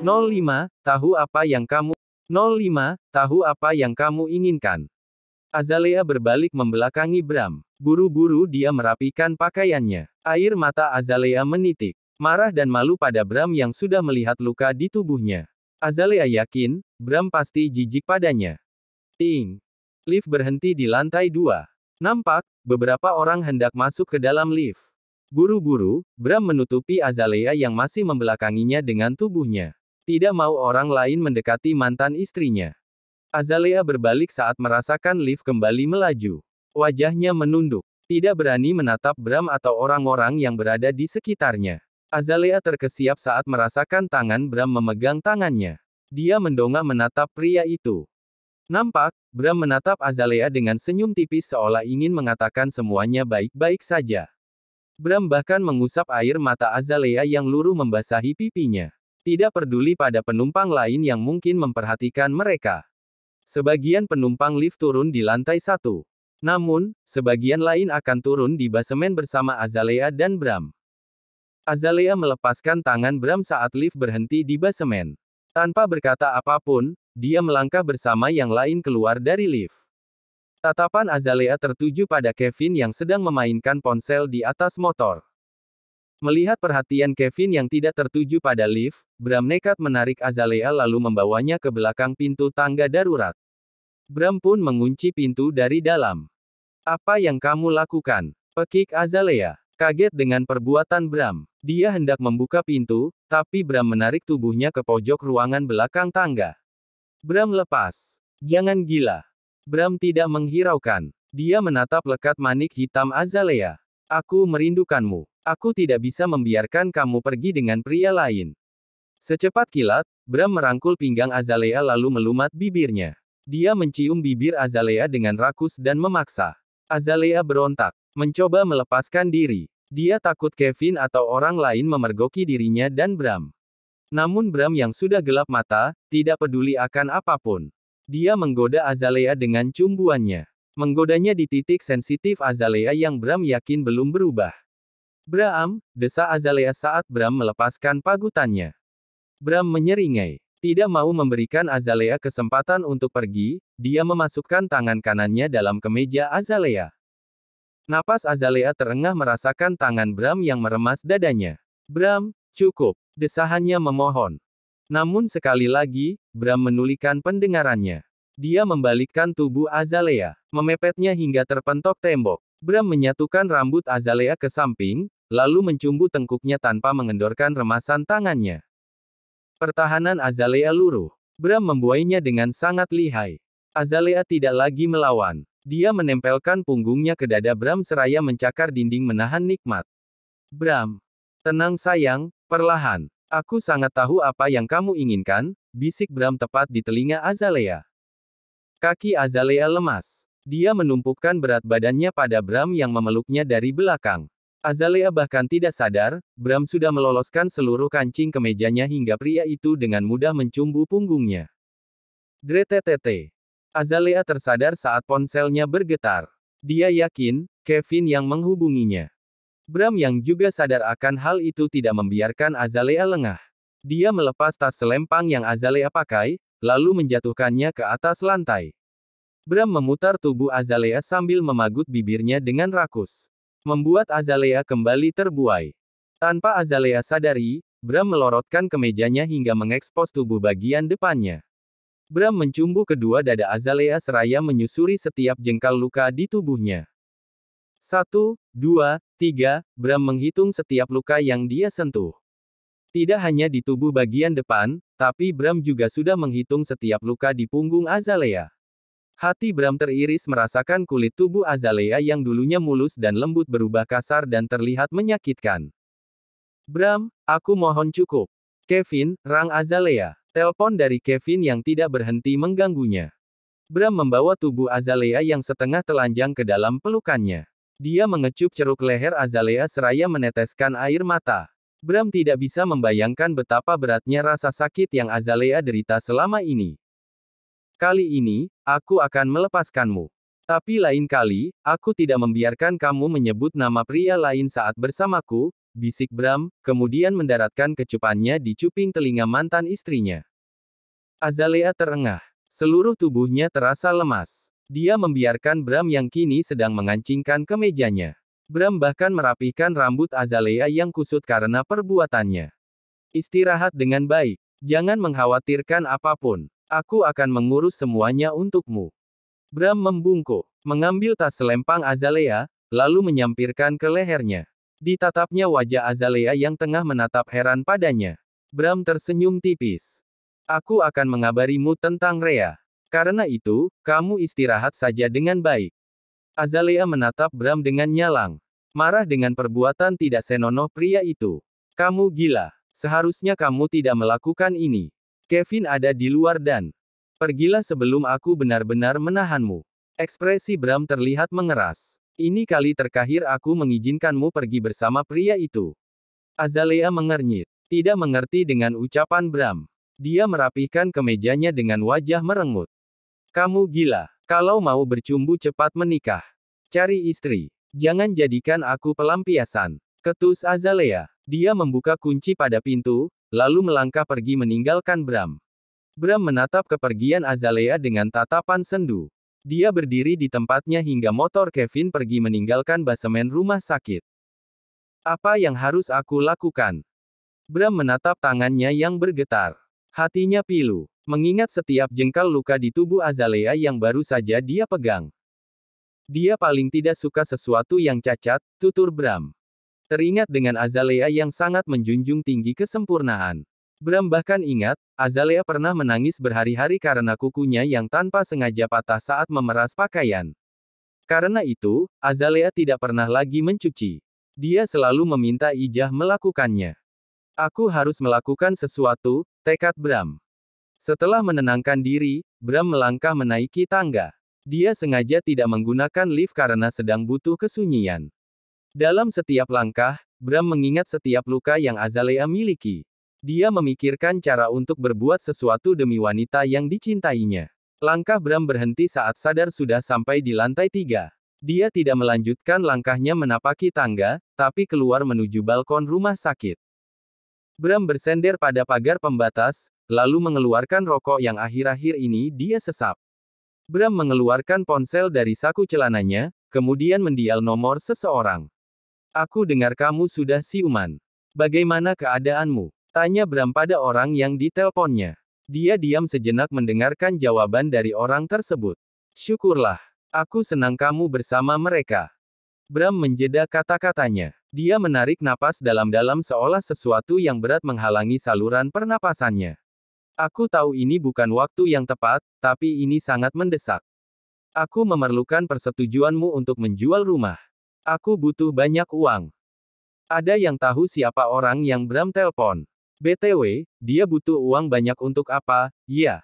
05, tahu apa yang kamu 05, tahu apa yang kamu inginkan. Azalea berbalik membelakangi Bram. Buru-buru dia merapikan pakaiannya. Air mata Azalea menitik. Marah dan malu pada Bram yang sudah melihat luka di tubuhnya. Azalea yakin, Bram pasti jijik padanya. Ting. Lift berhenti di lantai 2. Nampak, beberapa orang hendak masuk ke dalam lift. Buru-buru, Bram menutupi Azalea yang masih membelakanginya dengan tubuhnya. Tidak mau orang lain mendekati mantan istrinya. Azalea berbalik saat merasakan lift kembali melaju. Wajahnya menunduk. Tidak berani menatap Bram atau orang-orang yang berada di sekitarnya. Azalea terkesiap saat merasakan tangan Bram memegang tangannya. Dia mendongak menatap pria itu. Nampak, Bram menatap Azalea dengan senyum tipis seolah ingin mengatakan semuanya baik-baik saja. Bram bahkan mengusap air mata Azalea yang luruh membasahi pipinya. Tidak peduli pada penumpang lain yang mungkin memperhatikan mereka. Sebagian penumpang lift turun di lantai 1. Namun, sebagian lain akan turun di basemen bersama Azalea dan Bram. Azalea melepaskan tangan Bram saat lift berhenti di basemen. Tanpa berkata apapun, dia melangkah bersama yang lain keluar dari lift. Tatapan Azalea tertuju pada Kevin yang sedang memainkan ponsel di atas motor. Melihat perhatian Kevin yang tidak tertuju pada lift, Bram nekat menarik Azalea lalu membawanya ke belakang pintu tangga darurat. Bram pun mengunci pintu dari dalam. Apa yang kamu lakukan? Pekik Azalea. Kaget dengan perbuatan Bram. Dia hendak membuka pintu, tapi Bram menarik tubuhnya ke pojok ruangan belakang tangga. Bram lepas. Jangan gila. Bram tidak menghiraukan. Dia menatap lekat manik hitam Azalea. Aku merindukanmu. Aku tidak bisa membiarkan kamu pergi dengan pria lain. Secepat kilat, Bram merangkul pinggang Azalea lalu melumat bibirnya. Dia mencium bibir Azalea dengan rakus dan memaksa. Azalea berontak, mencoba melepaskan diri. Dia takut Kevin atau orang lain memergoki dirinya dan Bram. Namun Bram yang sudah gelap mata, tidak peduli akan apapun. Dia menggoda Azalea dengan cumbuannya. Menggodanya di titik sensitif Azalea yang Bram yakin belum berubah. Bram, desa Azalea saat Bram melepaskan pagutannya. Bram menyeringai. Tidak mau memberikan Azalea kesempatan untuk pergi, dia memasukkan tangan kanannya dalam kemeja Azalea. Napas Azalea terengah merasakan tangan Bram yang meremas dadanya. Bram, cukup, desahannya memohon. Namun sekali lagi, Bram menulikan pendengarannya. Dia membalikkan tubuh Azalea, memepetnya hingga terpentok tembok. Bram menyatukan rambut Azalea ke samping, lalu mencumbu tengkuknya tanpa mengendorkan remasan tangannya. Pertahanan Azalea luruh. Bram membuainya dengan sangat lihai. Azalea tidak lagi melawan. Dia menempelkan punggungnya ke dada Bram seraya mencakar dinding menahan nikmat. Bram. Tenang sayang, perlahan. Aku sangat tahu apa yang kamu inginkan, bisik Bram tepat di telinga Azalea. Kaki Azalea lemas. Dia menumpukan berat badannya pada Bram yang memeluknya dari belakang. Azalea bahkan tidak sadar, Bram sudah meloloskan seluruh kancing kemejanya hingga pria itu dengan mudah mencumbu punggungnya. Dretetete. Azalea tersadar saat ponselnya bergetar. Dia yakin, Kevin yang menghubunginya. Bram yang juga sadar akan hal itu tidak membiarkan Azalea lengah. Dia melepas tas selempang yang Azalea pakai, lalu menjatuhkannya ke atas lantai. Bram memutar tubuh Azalea sambil memagut bibirnya dengan rakus. Membuat Azalea kembali terbuai. Tanpa Azalea sadari, Bram melorotkan kemejanya hingga mengekspos tubuh bagian depannya. Bram mencumbu kedua dada Azalea seraya menyusuri setiap jengkal luka di tubuhnya. 1, 2, 3, Bram menghitung setiap luka yang dia sentuh. Tidak hanya di tubuh bagian depan, tapi Bram juga sudah menghitung setiap luka di punggung Azalea. Hati Bram teriris merasakan kulit tubuh Azalea yang dulunya mulus dan lembut berubah kasar dan terlihat menyakitkan. Bram, aku mohon cukup. Kevin, rang Azalea. Telepon dari Kevin yang tidak berhenti mengganggunya. Bram membawa tubuh Azalea yang setengah telanjang ke dalam pelukannya. Dia mengecup ceruk leher Azalea seraya meneteskan air mata. Bram tidak bisa membayangkan betapa beratnya rasa sakit yang Azalea derita selama ini. Kali ini, aku akan melepaskanmu. Tapi lain kali, aku tidak membiarkan kamu menyebut nama pria lain saat bersamaku, bisik Bram, kemudian mendaratkan kecupannya di cuping telinga mantan istrinya. Azalea terengah. Seluruh tubuhnya terasa lemas. Dia membiarkan Bram yang kini sedang mengancingkan ke mejanya. Bram bahkan merapihkan rambut Azalea yang kusut karena perbuatannya. Istirahat dengan baik. Jangan mengkhawatirkan apapun. Aku akan mengurus semuanya untukmu. Bram membungkuk, mengambil tas selempang Azalea, lalu menyampirkan ke lehernya. Ditatapnya wajah Azalea yang tengah menatap heran padanya. Bram tersenyum tipis. Aku akan mengabarimu tentang Rhea. Karena itu, kamu istirahat saja dengan baik. Azalea menatap Bram dengan nyalang. Marah dengan perbuatan tidak senonoh pria itu. Kamu gila. Seharusnya kamu tidak melakukan ini. Kevin ada di luar dan pergilah sebelum aku benar-benar menahanmu. Ekspresi Bram terlihat mengeras. Ini kali terakhir aku mengizinkanmu pergi bersama pria itu. Azalea mengernyit. Tidak mengerti dengan ucapan Bram. Dia merapihkan kemejanya dengan wajah merengut. Kamu gila. Kalau mau bercumbu cepat menikah. Cari istri. Jangan jadikan aku pelampiasan. Ketus Azalea. Dia membuka kunci pada pintu, lalu melangkah pergi meninggalkan Bram. Bram menatap kepergian Azalea dengan tatapan sendu. Dia berdiri di tempatnya hingga motor Kevin pergi meninggalkan basemen rumah sakit. Apa yang harus aku lakukan? Bram menatap tangannya yang bergetar. Hatinya pilu, mengingat setiap jengkal luka di tubuh Azalea yang baru saja dia pegang. Dia paling tidak suka sesuatu yang cacat, tutur Bram. Teringat dengan Azalea yang sangat menjunjung tinggi kesempurnaan. Bram bahkan ingat, Azalea pernah menangis berhari-hari karena kukunya yang tanpa sengaja patah saat memeras pakaian. Karena itu, Azalea tidak pernah lagi mencuci. Dia selalu meminta Ijah melakukannya. Aku harus melakukan sesuatu, tekad Bram. Setelah menenangkan diri, Bram melangkah menaiki tangga. Dia sengaja tidak menggunakan lift karena sedang butuh kesunyian. Dalam setiap langkah, Bram mengingat setiap luka yang Azalea miliki. Dia memikirkan cara untuk berbuat sesuatu demi wanita yang dicintainya. Langkah Bram berhenti saat sadar sudah sampai di lantai 3. Dia tidak melanjutkan langkahnya menapaki tangga, tapi keluar menuju balkon rumah sakit. Bram bersender pada pagar pembatas, lalu mengeluarkan rokok yang akhir-akhir ini dia sesap. Bram mengeluarkan ponsel dari saku celananya, kemudian mendial nomor seseorang. Aku dengar kamu sudah siuman. Bagaimana keadaanmu? Tanya Bram pada orang yang diteleponnya. Dia diam sejenak mendengarkan jawaban dari orang tersebut. Syukurlah. Aku senang kamu bersama mereka. Bram menjeda kata-katanya. Dia menarik napas dalam-dalam seolah sesuatu yang berat menghalangi saluran pernapasannya. Aku tahu ini bukan waktu yang tepat, tapi ini sangat mendesak. Aku memerlukan persetujuanmu untuk menjual rumah. Aku butuh banyak uang. Ada yang tahu siapa orang yang Bram telepon? BTW, dia butuh uang banyak untuk apa, ya?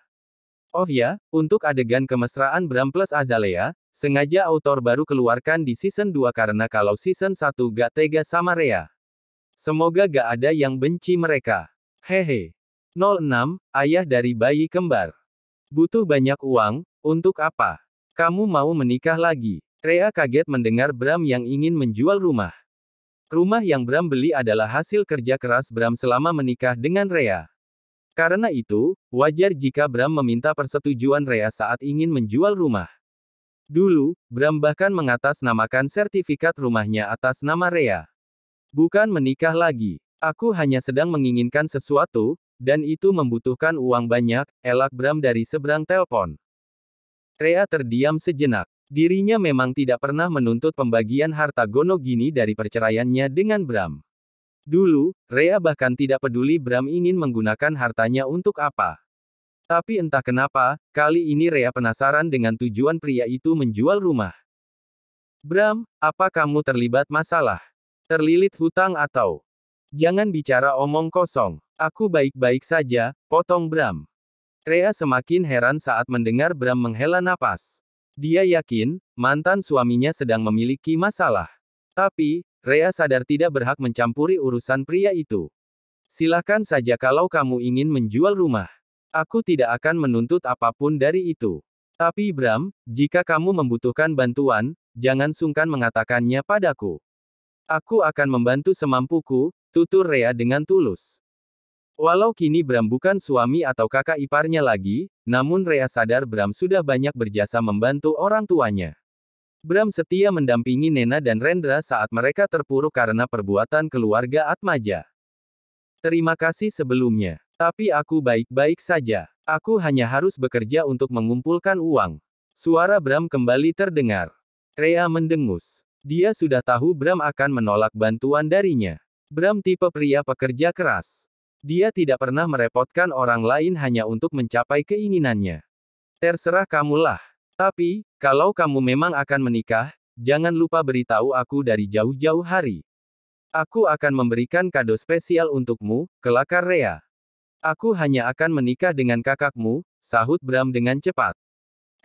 Oh ya, untuk adegan kemesraan Bram plus Azalea, sengaja autor baru keluarkan di season 2 karena kalau season 1 gak tega sama Rhea. Semoga gak ada yang benci mereka. Hehe. 06, ayah dari bayi kembar. Butuh banyak uang, untuk apa? Kamu mau menikah lagi? Rhea kaget mendengar Bram yang ingin menjual rumah. Rumah yang Bram beli adalah hasil kerja keras Bram selama menikah dengan Rhea. Karena itu, wajar jika Bram meminta persetujuan Rhea saat ingin menjual rumah. Dulu, Bram bahkan mengatasnamakan sertifikat rumahnya atas nama Rhea. Bukan menikah lagi. Aku hanya sedang menginginkan sesuatu, dan itu membutuhkan uang banyak, elak Bram dari seberang telepon. Rhea terdiam sejenak. Dirinya memang tidak pernah menuntut pembagian harta gono gini dari perceraiannya dengan Bram. Dulu, Rhea bahkan tidak peduli Bram ingin menggunakan hartanya untuk apa. Tapi entah kenapa, kali ini Rhea penasaran dengan tujuan pria itu menjual rumah. Bram, apa kamu terlibat masalah? Terlilit hutang atau? Jangan bicara omong kosong. Aku baik-baik saja, potong Bram. Rhea semakin heran saat mendengar Bram menghela napas. Dia yakin, mantan suaminya sedang memiliki masalah. Tapi, Rhea sadar tidak berhak mencampuri urusan pria itu. Silakan saja kalau kamu ingin menjual rumah. Aku tidak akan menuntut apapun dari itu. Tapi Bram, jika kamu membutuhkan bantuan, jangan sungkan mengatakannya padaku. Aku akan membantu semampuku, tutur Rea dengan tulus. Walau kini Bram bukan suami atau kakak iparnya lagi, namun Rea sadar Bram sudah banyak berjasa membantu orang tuanya. Bram setia mendampingi Nena dan Rendra saat mereka terpuruk karena perbuatan keluarga Atmaja. Terima kasih sebelumnya. Tapi aku baik-baik saja. Aku hanya harus bekerja untuk mengumpulkan uang. Suara Bram kembali terdengar. Rea mendengus. Dia sudah tahu Bram akan menolak bantuan darinya. Bram tipe pria pekerja keras. Dia tidak pernah merepotkan orang lain hanya untuk mencapai keinginannya. Terserah kamulah. Tapi, kalau kamu memang akan menikah, jangan lupa beritahu aku dari jauh-jauh hari. Aku akan memberikan kado spesial untukmu, kelakar Rea. Aku hanya akan menikah dengan kakakmu, sahut Bram dengan cepat.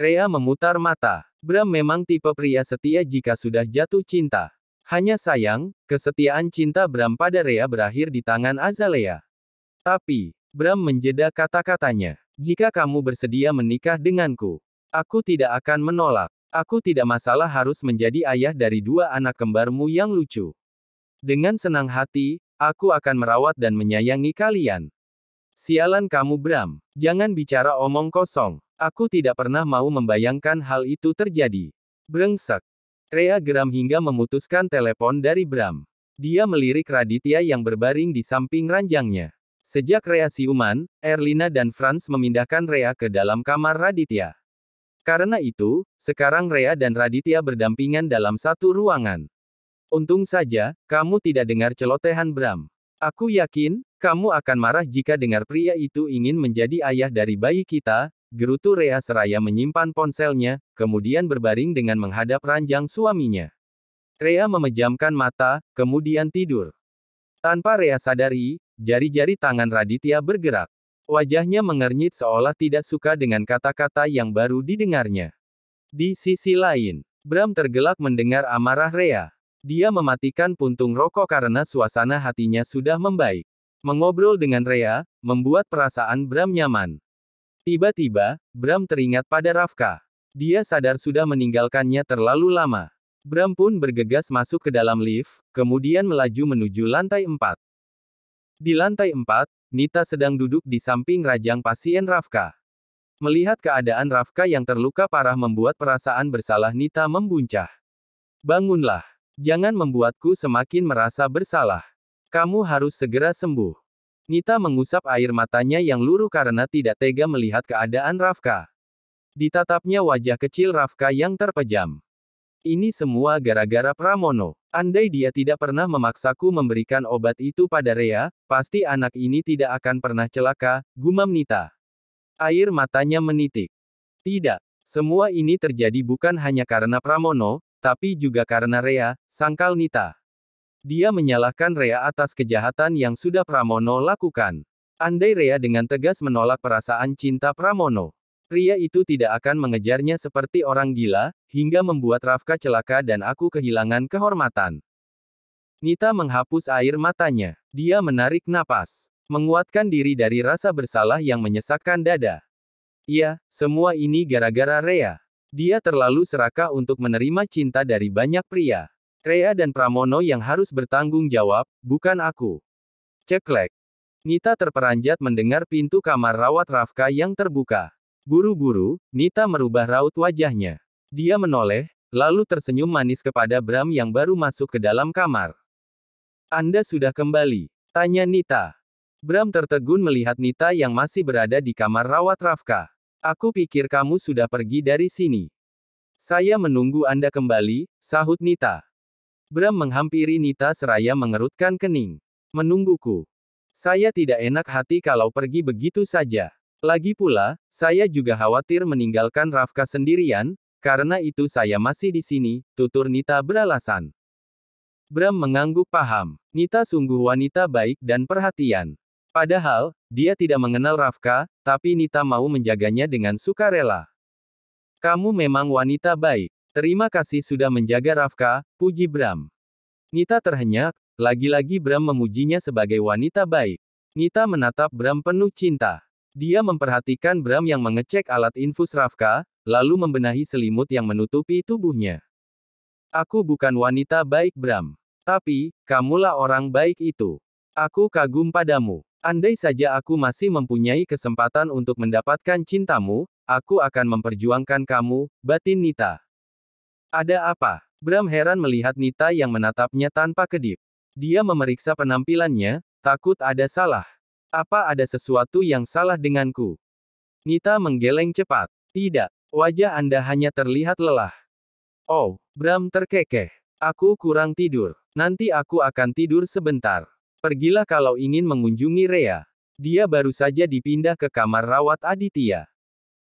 Rea memutar mata. Bram memang tipe pria setia jika sudah jatuh cinta. Hanya sayang, kesetiaan cinta Bram pada Rea berakhir di tangan Azalea. Tapi, Bram menjeda kata-katanya. Jika kamu bersedia menikah denganku, aku tidak akan menolak. Aku tidak masalah harus menjadi ayah dari 2 anak kembarmu yang lucu. Dengan senang hati, aku akan merawat dan menyayangi kalian. Sialan kamu Bram. Jangan bicara omong kosong. Aku tidak pernah mau membayangkan hal itu terjadi. Brengsek. Rea geram hingga memutuskan telepon dari Bram. Dia melirik Raditya yang berbaring di samping ranjangnya. Sejak Rea siuman, Erlina dan Franz memindahkan Rea ke dalam kamar Raditya. Karena itu, sekarang Rea dan Raditya berdampingan dalam satu ruangan. Untung saja, kamu tidak dengar celotehan Bram. Aku yakin, kamu akan marah jika dengar pria itu ingin menjadi ayah dari bayi kita, gerutu Rea seraya menyimpan ponselnya, kemudian berbaring dengan menghadap ranjang suaminya. Rea memejamkan mata, kemudian tidur. Tanpa Rea sadari, jari-jari tangan Raditya bergerak. Wajahnya mengernyit seolah tidak suka dengan kata-kata yang baru didengarnya. Di sisi lain, Bram tergelak mendengar amarah Rea. Dia mematikan puntung rokok karena suasana hatinya sudah membaik. Mengobrol dengan Rea, membuat perasaan Bram nyaman. Tiba-tiba, Bram teringat pada Rafka. Dia sadar sudah meninggalkannya terlalu lama. Bram pun bergegas masuk ke dalam lift, kemudian melaju menuju lantai 4. Di lantai 4, Nita sedang duduk di samping rajang pasien Rafka. Melihat keadaan Rafka yang terluka parah membuat perasaan bersalah Nita membuncah. Bangunlah. Jangan membuatku semakin merasa bersalah. Kamu harus segera sembuh. Nita mengusap air matanya yang luruh karena tidak tega melihat keadaan Rafka. Ditatapnya wajah kecil Rafka yang terpejam. Ini semua gara-gara Pramono. Andai dia tidak pernah memaksaku memberikan obat itu pada Rea, pasti anak ini tidak akan pernah celaka, gumam Nita. Air matanya menitik. Tidak. Semua ini terjadi bukan hanya karena Pramono, tapi juga karena Rea, sangkal Nita. Dia menyalahkan Rea atas kejahatan yang sudah Pramono lakukan. Andai Rea dengan tegas menolak perasaan cinta Pramono, pria itu tidak akan mengejarnya seperti orang gila, hingga membuat Rafka celaka dan aku kehilangan kehormatan. Nita menghapus air matanya. Dia menarik napas. Menguatkan diri dari rasa bersalah yang menyesakkan dada. Iya, semua ini gara-gara Rea. Dia terlalu serakah untuk menerima cinta dari banyak pria. Rea dan Pramono yang harus bertanggung jawab, bukan aku. Ceklek. Nita terperanjat mendengar pintu kamar rawat Rafka yang terbuka. Buru-buru, Nita merubah raut wajahnya. Dia menoleh, lalu tersenyum manis kepada Bram yang baru masuk ke dalam kamar. Anda sudah kembali? Tanya Nita. Bram tertegun melihat Nita yang masih berada di kamar rawat Rafka. Aku pikir kamu sudah pergi dari sini. Saya menunggu Anda kembali, sahut Nita. Bram menghampiri Nita seraya mengerutkan kening. Menungguku. Saya tidak enak hati kalau pergi begitu saja. Lagi pula, saya juga khawatir meninggalkan Rafka sendirian, karena itu saya masih di sini, tutur Nita beralasan. Bram mengangguk paham. Nita sungguh wanita baik dan perhatian. Padahal, dia tidak mengenal Rafka, tapi Nita mau menjaganya dengan sukarela. Kamu memang wanita baik. Terima kasih sudah menjaga Rafka, puji Bram. Nita terhenyak, lagi-lagi Bram memujinya sebagai wanita baik. Nita menatap Bram penuh cinta. Dia memperhatikan Bram yang mengecek alat infus Rafka, lalu membenahi selimut yang menutupi tubuhnya. Aku bukan wanita baik Bram. Tapi, kamulah orang baik itu. Aku kagum padamu. Andai saja aku masih mempunyai kesempatan untuk mendapatkan cintamu, aku akan memperjuangkan kamu, batin Nita. Ada apa? Bram heran melihat Nita yang menatapnya tanpa kedip. Dia memeriksa penampilannya, takut ada salah. Apa ada sesuatu yang salah denganku? Nita menggeleng cepat. Tidak, wajah Anda hanya terlihat lelah. Oh, Bram terkekeh. Aku kurang tidur. Nanti aku akan tidur sebentar. Pergilah kalau ingin mengunjungi Rea. Dia baru saja dipindah ke kamar rawat Aditya.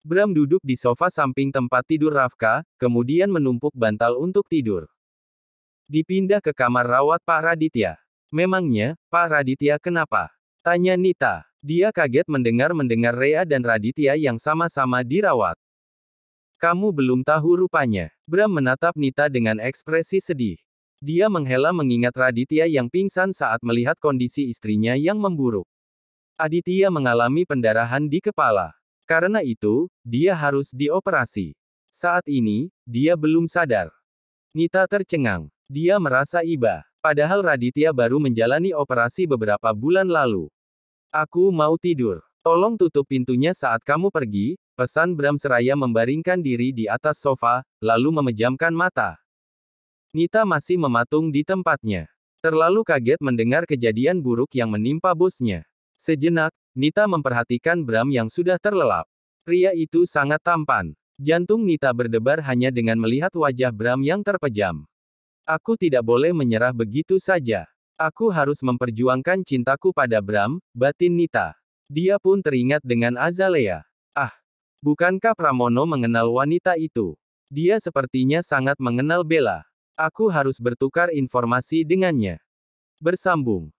Bram duduk di sofa samping tempat tidur Rafka, kemudian menumpuk bantal untuk tidur. Dipindah ke kamar rawat Pak Raditya. Memangnya, Pak Raditya kenapa? Tanya Nita. Dia kaget mendengar Rea dan Raditya yang sama-sama dirawat. Kamu belum tahu rupanya. Bram menatap Nita dengan ekspresi sedih. Dia menghela mengingat Raditya yang pingsan saat melihat kondisi istrinya yang memburuk. Aditya mengalami pendarahan di kepala. Karena itu, dia harus dioperasi. Saat ini, dia belum sadar. Nita tercengang. Dia merasa iba. Padahal Raditya baru menjalani operasi beberapa bulan lalu. Aku mau tidur. Tolong tutup pintunya saat kamu pergi, pesan Bram seraya membaringkan diri di atas sofa, lalu memejamkan mata. Nita masih mematung di tempatnya. Terlalu kaget mendengar kejadian buruk yang menimpa bosnya. Sejenak, Nita memperhatikan Bram yang sudah terlelap. Pria itu sangat tampan. Jantung Nita berdebar hanya dengan melihat wajah Bram yang terpejam. Aku tidak boleh menyerah begitu saja. Aku harus memperjuangkan cintaku pada Bram, batin Nita. Dia pun teringat dengan Azalea. Ah, bukankah Pramono mengenal wanita itu? Dia sepertinya sangat mengenal Bella. Aku harus bertukar informasi dengannya. Bersambung.